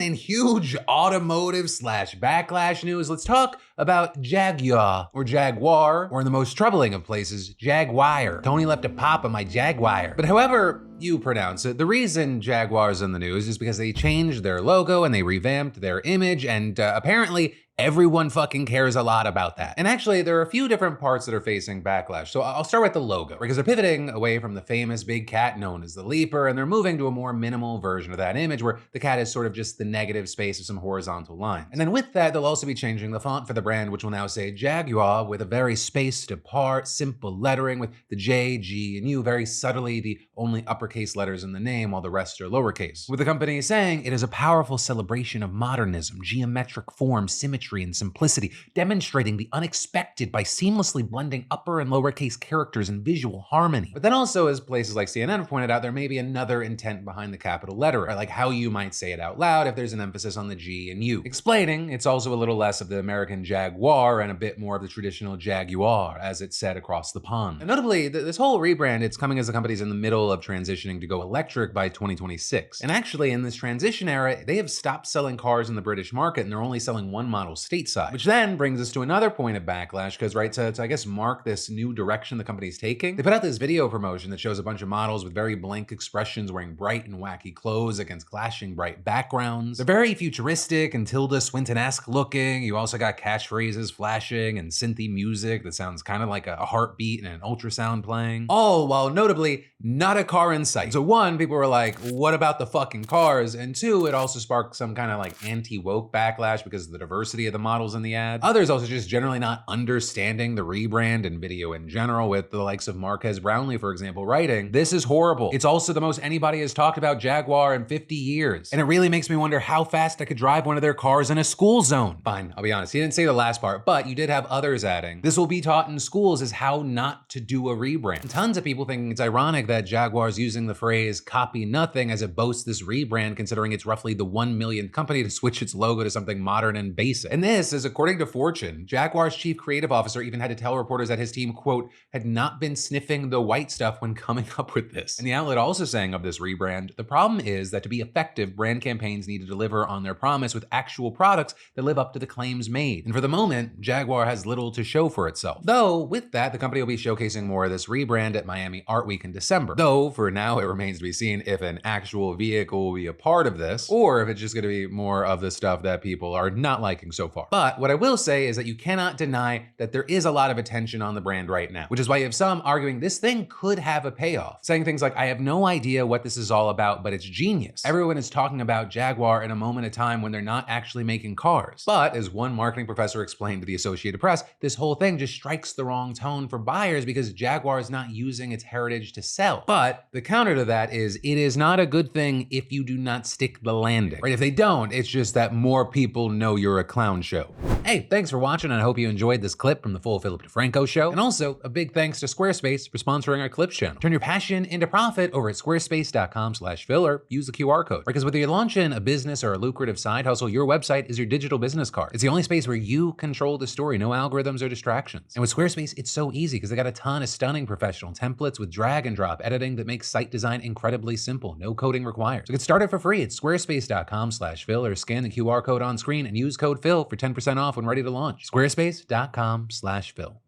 in huge automotive slash backlash news, let's talk about Jaguar, or in the most troubling of places, Jaguar. Tony left a pop on my Jaguar. But however you pronounce it, the reason Jaguar's in the news is because they changed their logo and they revamped their image, and apparently everyone fucking cares a lot about that. And actually, there are a few different parts that are facing backlash. So I'll start with the logo, because they're pivoting away from the famous big cat known as the Leaper, and they're moving to a more minimal version of that image where the cat is sort of just the negative space of some horizontal lines. And then with that, they'll also be changing the font for the brand, which will now say Jaguar with a very spaced apart, simple lettering with the J, G, and U, very subtly the only uppercase letters in the name, while the rest are lowercase. With the company saying it is a powerful celebration of modernism, geometric form, symmetry, and simplicity, demonstrating the unexpected by seamlessly blending upper and lowercase characters in visual harmony. But then also, as places like CNN have pointed out, there may be another intent behind the capital letter, or like how you might say it out loud if there's an emphasis on the G and U. Explaining it's also a little less of the American Jaguar and a bit more of the traditional Jaguar, as it's said across the pond. And notably, this whole rebrand, it's coming as the company's in the middle of transitioning to go electric by 2026. And actually, in this transition era, they have stopped selling cars in the British market, and they're only selling one model stateside. Which then brings us to another point of backlash, because to I guess mark this new direction the company's taking, they put out this video promotion that shows a bunch of models with very blank expressions wearing bright and wacky clothes against clashing bright backgrounds. They're very futuristic and Tilda Swinton-esque looking. You also got catchphrases flashing and synthy music that sounds kind of like a heartbeat and an ultrasound playing. All while notably not a car in sight. So one, people were like, what about the fucking cars? And two, it also sparked some kind of like anti-woke backlash because of the diversity of the models in the ad. Others also just generally not understanding the rebrand and video in general, with the likes of Marquez Brownlee, for example, writing, "This is horrible. It's also the most anybody has talked about Jaguar in 50 years. And it really makes me wonder how fast I could drive one of their cars in a school zone." Fine, I'll be honest, he didn't say the last part, but you did have others adding, "This will be taught in schools as how not to do a rebrand." And tons of people thinking it's ironic that Jaguar's using the phrase copy nothing as it boasts this rebrand, considering it's roughly the 1 millionth company to switch its logo to something modern and basic. And this is according to Fortune. Jaguar's chief creative officer even had to tell reporters that his team, quote, had not been sniffing the white stuff when coming up with this. And the outlet also saying of this rebrand, the problem is that to be effective, brand campaigns need to deliver on their promise with actual products that live up to the claims made. And for the moment, Jaguar has little to show for itself. Though, with that, the company will be showcasing more of this rebrand at Miami Art Week in December. Though, for now, it remains to be seen if an actual vehicle will be a part of this, or if it's just gonna be more of the stuff that people are not liking so far. But what I will say is that you cannot deny that there is a lot of attention on the brand right now, which is why you have some arguing this thing could have a payoff, saying things like, "I have no idea what this is all about, but it's genius. Everyone is talking about Jaguar in a moment of time when they're not actually making cars." But as one marketing professor explained to the Associated Press, this whole thing just strikes the wrong tone for buyers because Jaguar is not using its heritage to sell. But the counter to that is it is not a good thing if you do not stick the landing. Right? If they don't, it's just that more people know you're a clown show. Hey, thanks for watching, and I hope you enjoyed this clip from the full Philip DeFranco show. And also, a big thanks to Squarespace for sponsoring our Clips channel. Turn your passion into profit over at squarespace.com/Phil, or use the QR code. Because whether you're launching a business or a lucrative side hustle, your website is your digital business card. It's the only space where you control the story, no algorithms or distractions. And with Squarespace, it's so easy because they got a ton of stunning professional templates with drag and drop editing that makes site design incredibly simple, no coding required. So get started for free at squarespace.com/Phil, or scan the QR code on screen and use code Phil for 10% off when ready to launch. Squarespace.com/Phil.